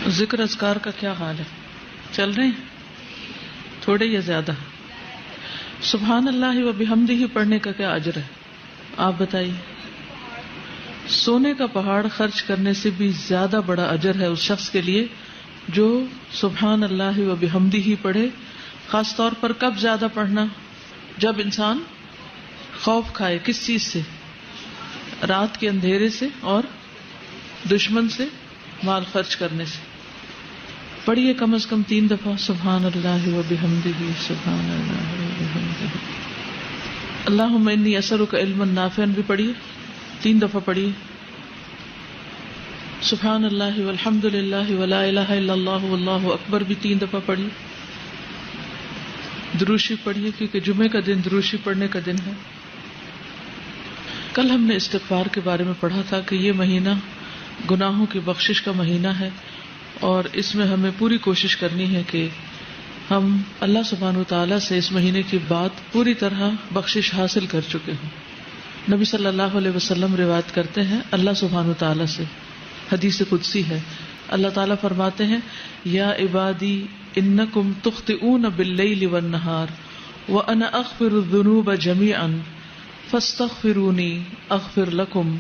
ذکر اذکار کا کیا حال ہے؟ چل رہے ہیں تھوڑے یا زیادہ؟ سبحان اللہ و بحمدہ پڑھنے کا کیا اجر ہے آپ بتائیے؟ سونے کا پہاڑ خرچ کرنے سے بھی زیادہ بڑا اجر ہے اس شخص کے لیے جو سبحان اللہ و بحمدہ پڑھے. خاص طور پر کب زیادہ پڑھنا؟ جب انسان خوف کھائے. کس چیز سے؟ رات کے اندھیرے سے اور دشمن سے مال خرچ کرنے سے. پڑھیے کم از کم 3 دفعہ سبحان اللہ و بحمدہ سبحان اللہ و بحمدہ. اللہم انی اسألک علما نافعا بھی پڑھیے 3 دفعہ پڑھیے. سبحان اللہ والحمد للہ ولا الہ الا اللہ واللہ اکبر بھی 3 دفعہ پڑھیے. دروشی پڑھیے کیونکہ جمعے کا دن دروشی پڑھنے کا دن ہے. کل ہم نے استغفار کے بارے میں پڑھا تھا کہ یہ مہینہ گناہوں کی بخشش کا مہینہ ہے اور اس میں ہمیں پوری کوشش کرنی ہے کہ ہم اللہ سبحانہ وتعالی سے اس مہینے کی بات پوری طرح بخشش حاصل کر چکے ہوں. نبی صلی اللہ علیہ وسلم روایت کرتے ہیں اللہ سبحانہ وتعالی سے، حدیث قدسی ہے، اللہ تعالیٰ فرماتے ہیں یا عبادی انکم تخطئون باللیل والنہار وانا اغفر الذنوب جمیعا فاستغفرونی اغفر لکم.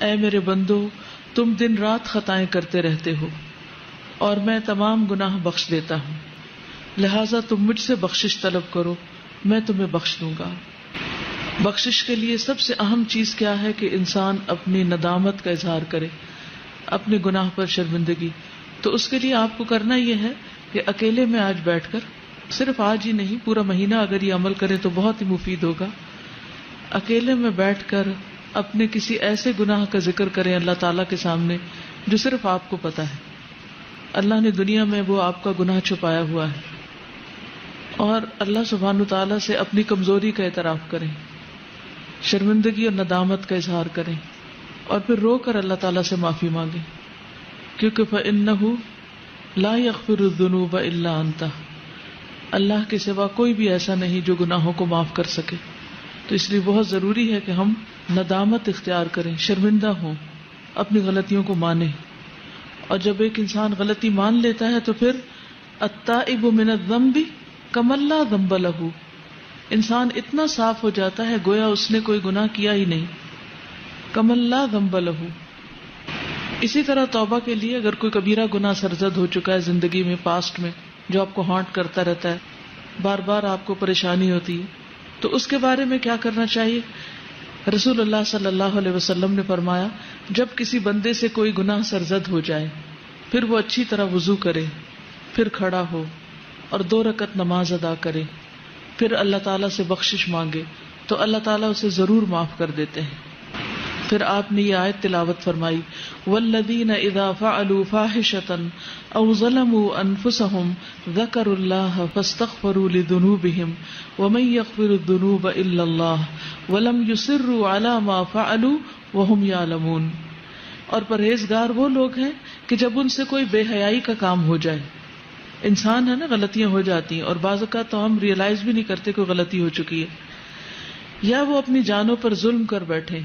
اے میرے بندو تم دن رات خطائیں کرتے رہتے ہو اور میں تمام گناہ بخش دیتا ہوں، لہٰذا تم مجھ سے بخشش طلب کرو میں تمہیں بخش دوں گا. بخشش کے لیے سب سے اہم چیز کیا ہے کہ انسان اپنی ندامت کا اظہار کرے، اپنے گناہ پر شرمندگی. تو اس کے لیے آپ کو کرنا یہ ہے کہ اکیلے میں آج بیٹھ کر، صرف آج ہی نہیں پورا مہینہ اگر یہ عمل کریں تو بہت ہی مفید ہوگا. اکیلے میں بیٹھ کر اپنے کسی ایسے گناہ کا ذکر کریں اللہ تعالیٰ کے سامنے جو صرف آپ کو پتا ہے. اللہ نے دنیا میں وہ آپ کا گناہ چھپایا ہوا ہے، اور اللہ سبحانہ تعالیٰ سے اپنی کمزوری کا اعتراف کریں، شرمندگی اور ندامت کا اظہار کریں، اور پھر رو کر اللہ تعالیٰ سے معافی مانگیں، کیونکہ فَإِنَّهُ لَا يَغْفِرُ الذُّنُوبَ إِلَّا أَنْتَ. اللہ کے سوا کوئی بھی ایسا نہیں جو گناہوں کو معاف کر سکے. تو اس لیے بہت ضروری ہے کہ ہم ندامت اختیار کریں، شرمندہ ہوں، اپنی غلطیوں کو مانیں. اور جب ایک انسان غلطی مان لیتا ہے تو پھر التائب من الذنب کمن لا ذنب لہ، انسان اتنا صاف ہو جاتا ہے گویا اس نے کوئی گناہ کیا ہی نہیں. کمن لا ذنب لہ. اسی طرح توبہ کے لیے اگر کوئی کبیرہ گناہ سرزد ہو چکا ہے زندگی میں، پاسٹ میں، جو آپ کو ہانٹ کرتا رہتا ہے، بار بار آپ کو پریشانی ہوتی ہے، تو اس کے بارے میں کیا کرنا چاہیے؟ رسول اللہ صلی اللہ علیہ وسلم نے فرمایا جب کسی بندے سے کوئی گناہ سرزد ہو جائے پھر وہ اچھی طرح وضو کرے، پھر کھڑا ہو اور 2 رکعت نماز ادا کرے، پھر اللہ تعالیٰ سے بخشش مانگے تو اللہ تعالیٰ اسے ضرور معاف کر دیتے ہیں. پھر آپ نے یہ آیت تلاوت فرمائی والذین اذا فعلوا فاحشة او ظلموا انفسهم ذکروا اللہ فاستغفروا لذنوبهم ومن یغفر الذنوب الا اللہ ولم یصروا علی ما فعلوا وهم یعلمون. اور پرہیزگار وہ لوگ ہیں کہ جب ان سے کوئی بے حیائی کا کام ہو جائے، انسان ہے نا غلطیاں ہو جاتی ہیں اور بعض اوقات تو ہم ریئلائز بھی نہیں کرتے کوئی غلطی ہو چکی ہے، یا وہ اپنی جانوں پر ظلم کر بیٹھے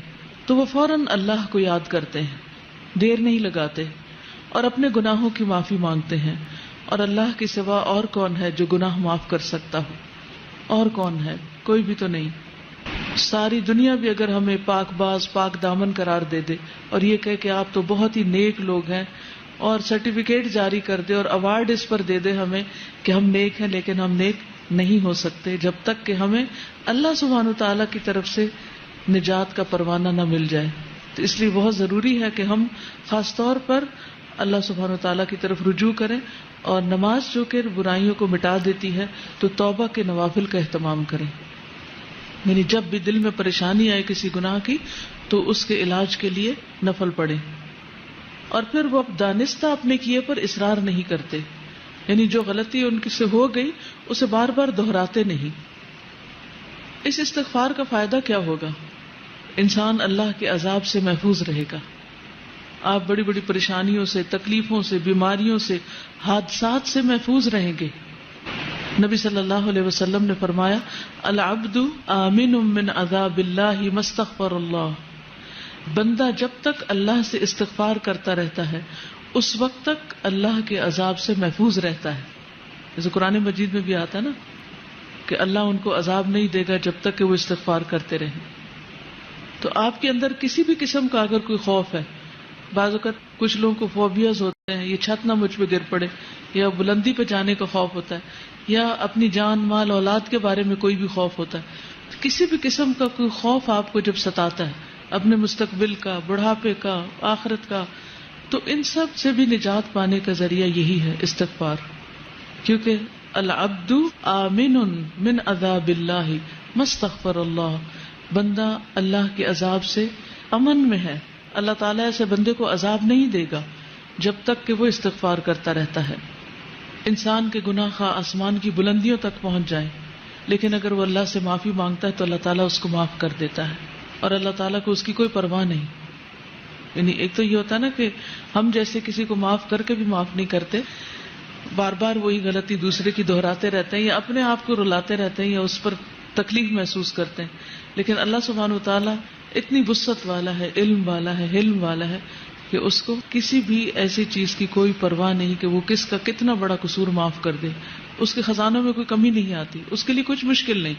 تو وہ فوراً اللہ کو یاد کرتے ہیں، دیر نہیں لگاتے اور اپنے گناہوں کی معافی مانگتے ہیں. اور اللہ کے سوا اور کون ہے جو گناہ معاف کر سکتا ہو؟ اور کون ہے؟ کوئی بھی تو نہیں. ساری دنیا بھی اگر ہمیں پاک باز پاک دامن قرار دے دے اور یہ کہے کہ آپ تو بہت ہی نیک لوگ ہیں، اور سرٹیفکیٹ جاری کر دے اور ایوارڈ اس پر دے دے ہمیں کہ ہم نیک ہیں، لیکن ہم نیک نہیں ہو سکتے جب تک کہ ہمیں اللہ سبحانہ تعالیٰ کی طرف سے نجات کا پروانہ نہ مل جائے. تو اس لیے بہت ضروری ہے کہ ہم خاص طور پر اللہ سبحانہ تعالیٰ کی طرف رجوع کریں، اور نماز جو کہ برائیوں کو مٹا دیتی ہے تو توبہ کے نوافل کا اہتمام کریں. یعنی جب بھی دل میں پریشانی آئے کسی گناہ کی تو اس کے علاج کے لیے نفل پڑھیں، اور پھر وہ دانستہ اپنے کیے پر اصرار نہیں کرتے، یعنی جو غلطی ان سے ہو گئی اسے بار بار دہراتے نہیں. اس استغفار کا فائدہ کیا ہوگا؟ انسان اللہ کے عذاب سے محفوظ رہے گا. آپ بڑی بڑی پریشانیوں سے، تکلیفوں سے، بیماریوں سے، حادثات سے محفوظ رہیں گے. نبی صلی اللہ علیہ وسلم نے فرمایا العبد آمن من عذاب اللہ ما استغفر اللہ. بندہ جب تک اللہ سے استغفار کرتا رہتا ہے اس وقت تک اللہ کے عذاب سے محفوظ رہتا ہے. جیسے قرآن مجید میں بھی آتا نا کہ اللہ ان کو عذاب نہیں دے گا جب تک کہ وہ استغفار کرتے رہیں. تو آپ کے اندر کسی بھی قسم کا اگر کوئی خوف ہے، بعض اوقات کچھ لوگوں کو فوبیاز ہوتے ہیں، یہ چھت نہ مجھ پہ گر پڑے، یا بلندی پہ جانے کا خوف ہوتا ہے، یا اپنی جان مال اولاد کے بارے میں کوئی بھی خوف ہوتا ہے، کسی بھی قسم کا کوئی خوف آپ کو جب ستاتا ہے اپنے مستقبل کا، بڑھاپے کا، آخرت کا، تو ان سب سے بھی نجات پانے کا ذریعہ یہی ہے استغفار. کیونکہ العبد آمن من عذاب اللہ ما استغفر اللہ، بندہ اللہ کے عذاب سے امن میں ہے. اللہ تعالیٰ ایسے بندے کو عذاب نہیں دے گا جب تک کہ وہ استغفار کرتا رہتا ہے. انسان کے گناہ خواہ آسمان کی بلندیوں تک پہنچ جائیں، لیکن اگر وہ اللہ سے معافی مانگتا ہے تو اللہ تعالیٰ اس کو معاف کر دیتا ہے، اور اللہ تعالیٰ کو اس کی کوئی پرواہ نہیں. یعنی ایک تو یہ ہوتا ہے نا کہ ہم جیسے کسی کو معاف کر کے بھی معاف نہیں کرتے، بار بار وہی غلطی دوسرے کی دہراتے رہتے ہیں، یا اپنے آپ کو رلاتے رہتے ہیں، یا اس پر تکلیف محسوس کرتے ہیں. لیکن اللہ سبحانہ و تعالیٰ اتنی وسعت والا ہے، علم والا ہے، حلم والا ہے کہ اس کو کسی بھی ایسی چیز کی کوئی پرواہ نہیں کہ وہ کس کا کتنا بڑا قصور معاف کر دے. اس کے خزانوں میں کوئی کمی نہیں آتی، اس کے لیے کچھ مشکل نہیں،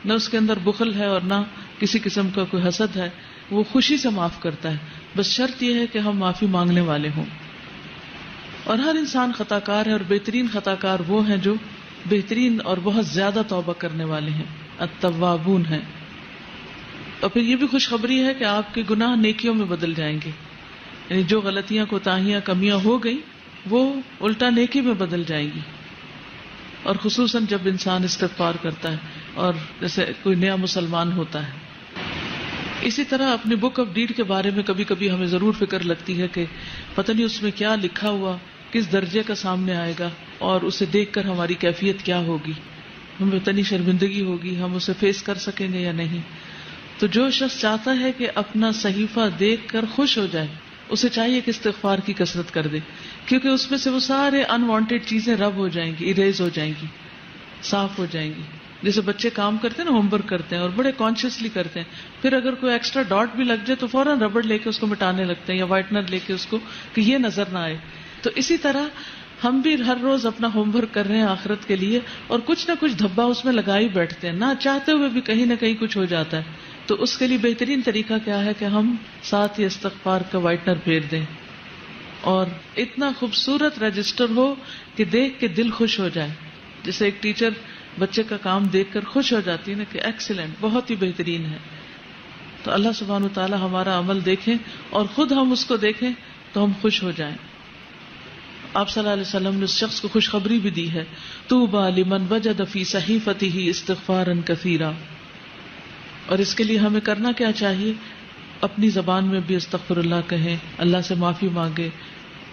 نہ اس کے اندر بخل ہے اور نہ کسی قسم کا کوئی حسد ہے. وہ خوشی سے معاف کرتا ہے. بس شرط یہ ہے کہ ہم معافی مانگنے والے ہوں. اور ہر انسان خطا کار ہے، اور بہترین خطا کار وہ ہیں جو بہترین اور بہت زیادہ توبہ کرنے والے ہیں، التوابون ہیں. اور پھر یہ بھی خوشخبری ہے کہ آپ کے گناہ نیکیوں میں بدل جائیں گے. یعنی جو غلطیاں، کوتاہیاں، کمیاں ہو گئی وہ الٹا نیکی میں بدل جائیں گی. اور خصوصاً جب انسان استغفار کرتا ہے اور جیسے کوئی نیا مسلمان ہوتا ہے. اسی طرح اپنی بک آف ڈیڈ کے بارے میں کبھی کبھی ہمیں ضرور فکر لگتی ہے کہ پتہ نہیں اس میں کیا لکھا ہوا، کس درجے کا سامنے آئے گا، اور اسے دیکھ کر ہماری کیفیت کیا ہوگی، ہمیں اتنی شرمندگی ہوگی، ہم اسے فیس کر سکیں گے یا نہیں. تو جو شخص چاہتا ہے کہ اپنا صحیفہ دیکھ کر خوش ہو جائے، اسے چاہیے کہ استغفار کی کثرت کر دے، کیونکہ اس میں سے وہ سارے انوانٹیڈ چیزیں رب ہو جائیں گی، اریز ہو جائیں گی، صاف ہو جائیں گی. جیسے بچے کام کرتے ہیں نا، ہوم ورک کرتے ہیں اور بڑے کانشیسلی کرتے ہیں، پھر اگر کوئی ایکسٹرا ڈاٹ بھی لگ جائے تو فوراً ربڑ لے کے اس کو مٹانے لگتے ہیں، یا وائٹنر لے کے اس کو، کہ یہ نظر نہ آئے. تو اسی طرح ہم بھی ہر روز اپنا ہوم ورک کر رہے ہیں آخرت کے لیے، اور کچھ نہ کچھ دھبا اس میں لگا ہی بیٹھتے ہیں، نہ چاہتے ہوئے بھی کہیں نہ کہیں کچھ ہو جاتا ہے. تو اس کے لیے بہترین طریقہ کیا ہے کہ ہم ساتھ ہی استغفار کا وائٹنر پھیر دیں، اور اتنا خوبصورت رجسٹر ہو کہ دیکھ کے دل خوش ہو جائے. جیسے ایک ٹیچر بچے کا کام دیکھ کر خوش ہو جاتی ہے نا کہ ایکسیلنٹ، بہت ہی بہترین ہے. تو اللہ سبحانہ وتعالی ہمارا عمل دیکھیں اور خود ہم اس کو دیکھیں تو ہم خوش ہو جائیں. آپ صلی اللہ علیہ وسلم نے اس شخص کو خوشخبری بھی دی ہے، طوبی لمن وجد فی صحیفته استغفارا کثیرا. اور اس کے لیے ہمیں کرنا کیا چاہیے؟ اپنی زبان میں بھی استغفر اللہ کہیں، اللہ سے معافی مانگے،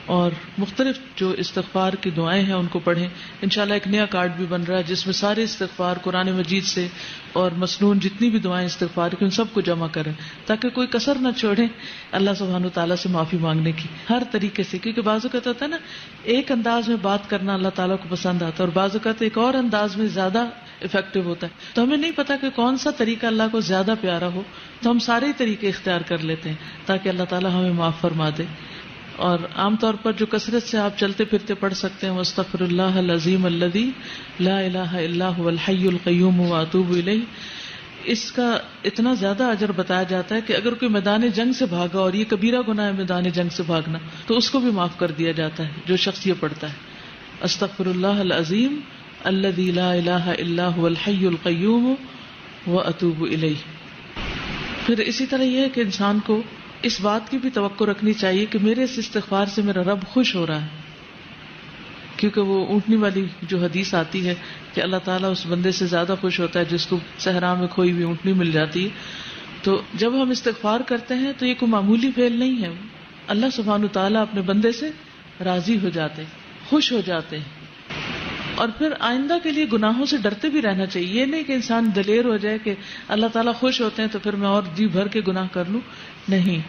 اور مختلف جو استغفار کی دعائیں ہیں ان کو پڑھیں. انشاءاللہ ایک نیا کارڈ بھی بن رہا ہے جس میں سارے استغفار قرآن مجید سے اور مسنون جتنی بھی دعائیں استغفار کی ان سب کو جمع کریں، تاکہ کوئی کسر نہ چھوڑیں اللہ سبحانہ وتعالیٰ سے معافی مانگنے کی ہر طریقے سے. کیونکہ بعض اوقات ہوتا ہے نا، ایک انداز میں بات کرنا اللہ تعالیٰ کو پسند آتا ہے، اور بعض اوقات ایک اور انداز میں زیادہ افیکٹو ہوتا ہے. تو ہمیں نہیں پتا کہ کون سا طریقہ اللہ کو زیادہ پیارا ہو، تو ہم سارے ہی طریقے اختیار کر لیتے ہیں تاکہ اللہ تعالیٰ ہمیں معاف فرما دے. اور عام طور پر جو کثرت سے آپ چلتے پھرتے پڑھ سکتے ہیں، واستغفر اللہ العظیم الذی لا الہ الا هو الحی القیوم واتوب الیہ، اس کا اتنا زیادہ اجر بتایا جاتا ہے کہ اگر کوئی میدان جنگ سے بھاگا، اور یہ کبیرہ گناہ ہے میدان جنگ سے بھاگنا، تو اس کو بھی معاف کر دیا جاتا ہے جو شخص یہ پڑھتا ہے، استغفر اللہ العظیم الذی لا الہ الا هو الحی القیوم واتوب الیہ. پھر اسی طرح یہ ہے کہ انسان کو اس بات کی بھی توقع رکھنی چاہیے کہ میرے اس استغفار سے میرا رب خوش ہو رہا ہے، کیونکہ وہ اونٹنی والی جو حدیث آتی ہے کہ اللہ تعالیٰ اس بندے سے زیادہ خوش ہوتا ہے جس کو صحرا میں کھوئی ہوئی اونٹنی مل جاتی ہے. تو جب ہم استغفار کرتے ہیں تو یہ کوئی معمولی فعل نہیں ہے، اللہ سبحانہ تعالیٰ اپنے بندے سے راضی ہو جاتے ہیں، خوش ہو جاتے ہیں. اور پھر آئندہ کے لیے گناہوں سے ڈرتے بھی رہنا چاہیے. یہ نہیں کہ انسان دلیر ہو جائے کہ اللہ تعالیٰ خوش ہوتے ہیں تو پھر میں اور جی بھر کے گناہ کر لوں. نہیں،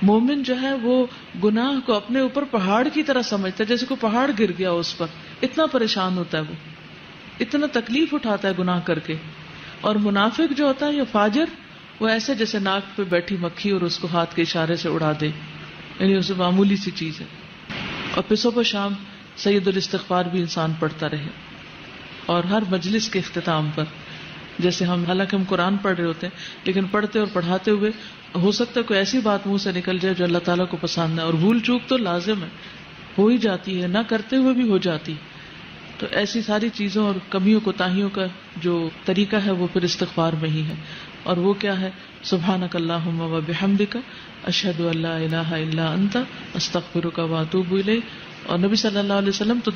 مومن جو ہے وہ گناہ کو اپنے اوپر پہاڑ کی طرح سمجھتا ہے، جیسے کوئی پہاڑ گر گیا اس پر، اتنا پریشان ہوتا ہے، وہ اتنا تکلیف اٹھاتا ہے گناہ کر کے. اور منافق جو ہوتا ہے یا فاجر، وہ ایسے جیسے ناک پہ بیٹھی مکھی اور اس کو ہاتھ کے اشارے سے اڑا دے، یعنی اسے معمولی سی چیز ہے. اور پھر صبح شام سید الاستغفار بھی انسان پڑھتا رہے. اور ہر مجلس کے اختتام پر، جیسے حالانکہ ہم قرآن پڑھ رہے ہوتے ہیں لیکن پڑھتے اور پڑھاتے ہوئے ہو سکتا ہے کوئی ایسی بات منہ سے نکل جائے جو اللہ تعالیٰ کو پسند ہے، اور بھول چوک تو لازم ہے، ہو ہی جاتی ہے، نہ کرتے ہوئے بھی ہو جاتی. تو ایسی ساری چیزوں اور کمیوں کوتاہیوں کا جو طریقہ ہے وہ پھر استغفار میں ہی ہے. اور وہ کیا ہے؟ سبحانک اللہم و بحمدک اشہد ان لا الہ الا انت استغفرک و اتوب الیک. اور نبی صلی اللہ علیہ وسلم تو